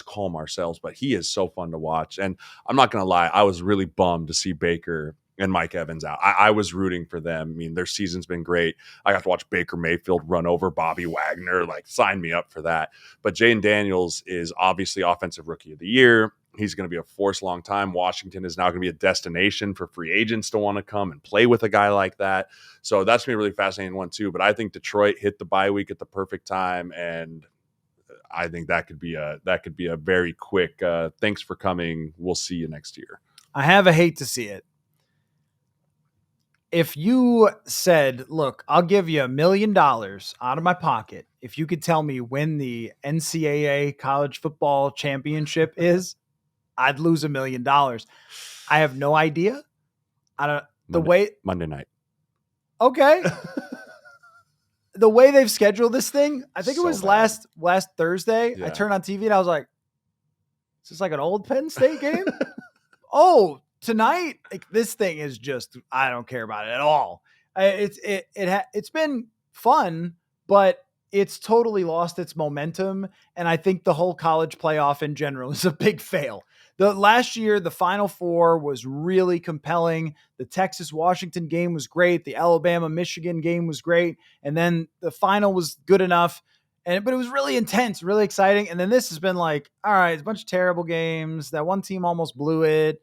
S2: calm ourselves. But he is so fun to watch. And I'm not going to lie, I was really bummed to see Baker and Mike Evans out. I was rooting for them. I mean, their season's been great. I got to watch Baker Mayfield run over Bobby Wagner. Like, sign me up for that. But Jaden Daniels is obviously Offensive Rookie of the Year. He's going to be a force long time. Washington is now going to be a destination for free agents to want to come and play with a guy like that. So that's going to be a really fascinating one too. But I think Detroit hit the bye week at the perfect time, and I think that could be a very quick thanks for coming. We'll see you next year.
S1: I have a hate to see it. If you said, look, I'll give you $1 million out of my pocket if you could tell me when the NCAA college football championship is, I'd lose $1 million. I have no idea. I don't
S2: Monday night.
S1: Okay. The way they've scheduled this thing, I think it was last Thursday. Yeah. I turned on TV and I was like, is this like an old Penn State game? Oh, tonight, like, this thing is just, I don't care about it at all. It's been fun, but it's totally lost its momentum. And I think the whole college playoff in general is a big fail. The last year, the Final Four was really compelling. The Texas-Washington game was great. The Alabama-Michigan game was great. And then the final was good enough. But it was really intense, really exciting. And then this has been like, all right, it's a bunch of terrible games. That one team almost blew it.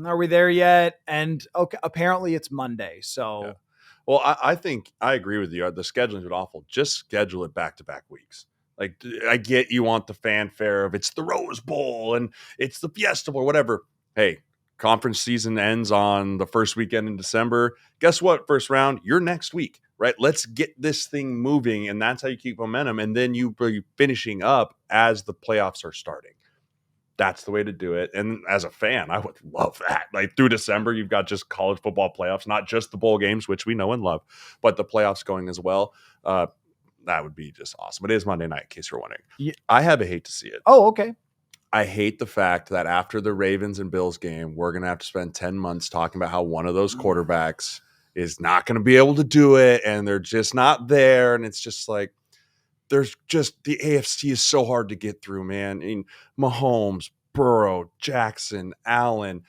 S1: Are we there yet? And okay, apparently it's Monday. So,
S2: well, I think I agree with you. The scheduling's been awful. Just schedule it back-to-back weeks. Like, I get you want the fanfare of it's the Rose Bowl and it's the Fiesta Bowl or whatever. Hey, conference season ends on the first weekend in December. Guess what? First round, you're next week, right? Let's get this thing moving. And that's how you keep momentum. And then you be finishing up as the playoffs are starting. That's the way to do it. And as a fan, I would love that. Like through December, you've got just college football playoffs, not just the bowl games, which we know and love, but the playoffs going as well. That would be just awesome. It is Monday night, in case you're wondering.
S1: Yeah.
S2: I have a hate to see it.
S1: Oh, okay.
S2: I hate the fact that after the Ravens and Bills game, we're going to have to spend 10 months talking about how one of those quarterbacks is not going to be able to do it, and they're just not there. And it's just like, there's just the AFC is so hard to get through, man. I mean, Mahomes, Burrow, Jackson, Allen.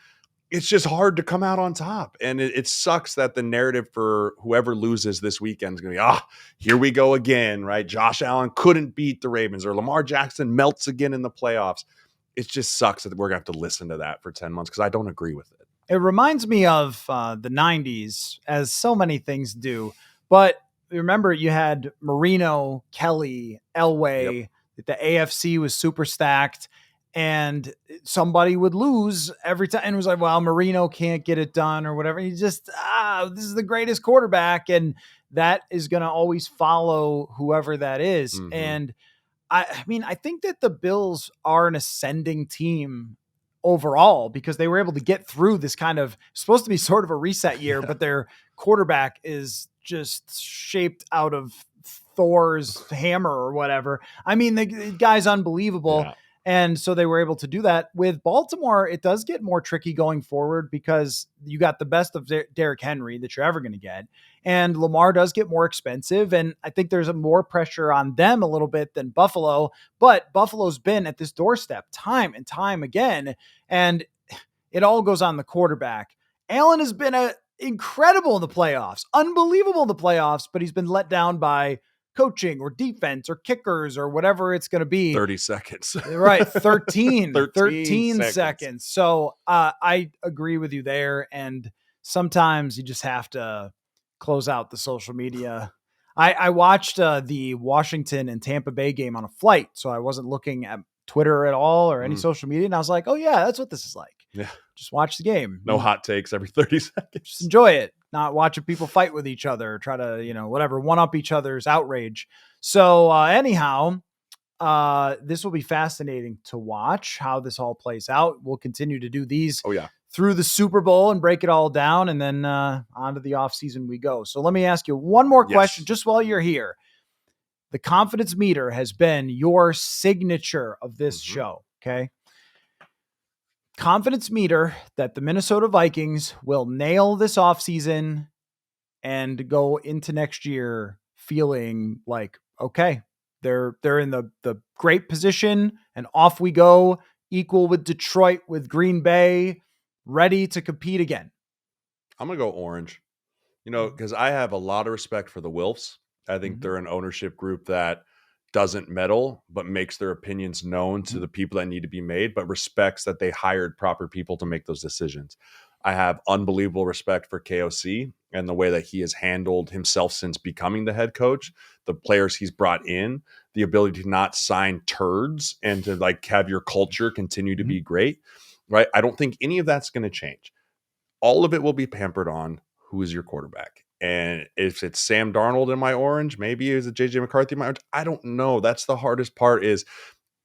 S2: It's just hard to come out on top. And it sucks that the narrative for whoever loses this weekend is going to be, here we go again, right? Josh Allen couldn't beat the Ravens, or Lamar Jackson melts again in the playoffs. It just sucks that we're going to have to listen to that for 10 months because I don't agree with it.
S1: It reminds me of the 90s, as so many things do. But remember, you had Marino, Kelly, Elway. Yep. The AFC was super stacked, and somebody would lose every time. And it was like, well, Marino can't get it done or whatever. He just, this is the greatest quarterback. And that is going to always follow whoever that is. Mm-hmm. And I mean, I think that the Bills are an ascending team overall because they were able to get through this kind of supposed to be sort of a reset year, but their quarterback is just shaped out of Thor's hammer or whatever. I mean, the guy's unbelievable. Yeah. And so they were able to do that. With Baltimore, it does get more tricky going forward because you got the best of Derrick Henry that you're ever going to get. And Lamar does get more expensive. And I think there's more pressure on them a little bit than Buffalo. But Buffalo's been at this doorstep time and time again. And it all goes on the quarterback. Allen has been incredible in the playoffs, unbelievable in the playoffs, but he's been let down by coaching or defense or kickers or whatever it's going to be.
S2: 30 seconds.
S1: Right. 13 seconds. So I agree with you there. And sometimes you just have to close out the social media. I watched the Washington and Tampa Bay game on a flight. So I wasn't looking at Twitter at all or any social media. And I was like, oh yeah, that's what this is like. Yeah. Just watch the game.
S2: No hot takes every 30 seconds.
S1: Just enjoy it. Not watching people fight with each other, try to, whatever, one up each other's outrage. So anyhow, this will be fascinating to watch how this all plays out. We'll continue to do these through the Super Bowl and break it all down. And then on to the offseason we go. So let me ask you one more question just while you're here. The confidence meter has been your signature of this show. Okay. Confidence meter that the Minnesota Vikings will nail this offseason and go into next year feeling like, okay, they're in the great position and off we go, equal with Detroit, with Green Bay, ready to compete again.
S2: I'm going to go orange, because I have a lot of respect for the Wilfs. I think they're an ownership group that doesn't meddle, but makes their opinions known to the people that need to be made, but respects that they hired proper people to make those decisions. I have unbelievable respect for KOC and the way that he has handled himself since becoming the head coach, the players he's brought in, the ability to not sign turds and to have your culture continue to be great, right? I don't think any of that's going to change. All of it will be pampered on who is your quarterback. And if it's Sam Darnold in my orange, maybe is it JJ McCarthy in my orange? I don't know. That's the hardest part is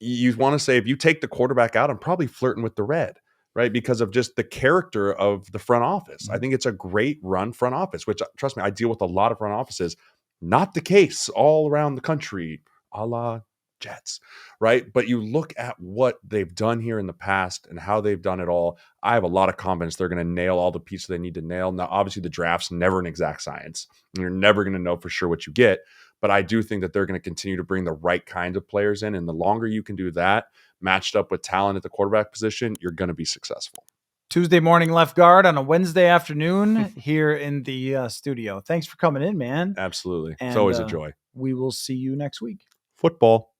S2: you want to say, if you take the quarterback out, I'm probably flirting with the red, right? Because of just the character of the front office. I think it's a great run front office, which trust me, I deal with a lot of front offices. Not the case all around the country, a la Jets, right? But you look at what they've done here in the past and how they've done it all. I have a lot of confidence they're going to nail all the pieces they need to nail. Now, obviously, the draft's never an exact science. You're never going to know for sure what you get. But I do think that they're going to continue to bring the right kinds of players in. And the longer you can do that, matched up with talent at the quarterback position, you're going to be successful.
S1: Tuesday morning left guard on a Wednesday afternoon here in the studio. Thanks for coming in, man.
S2: Absolutely. It's always a joy.
S1: We will see you next week.
S2: Football.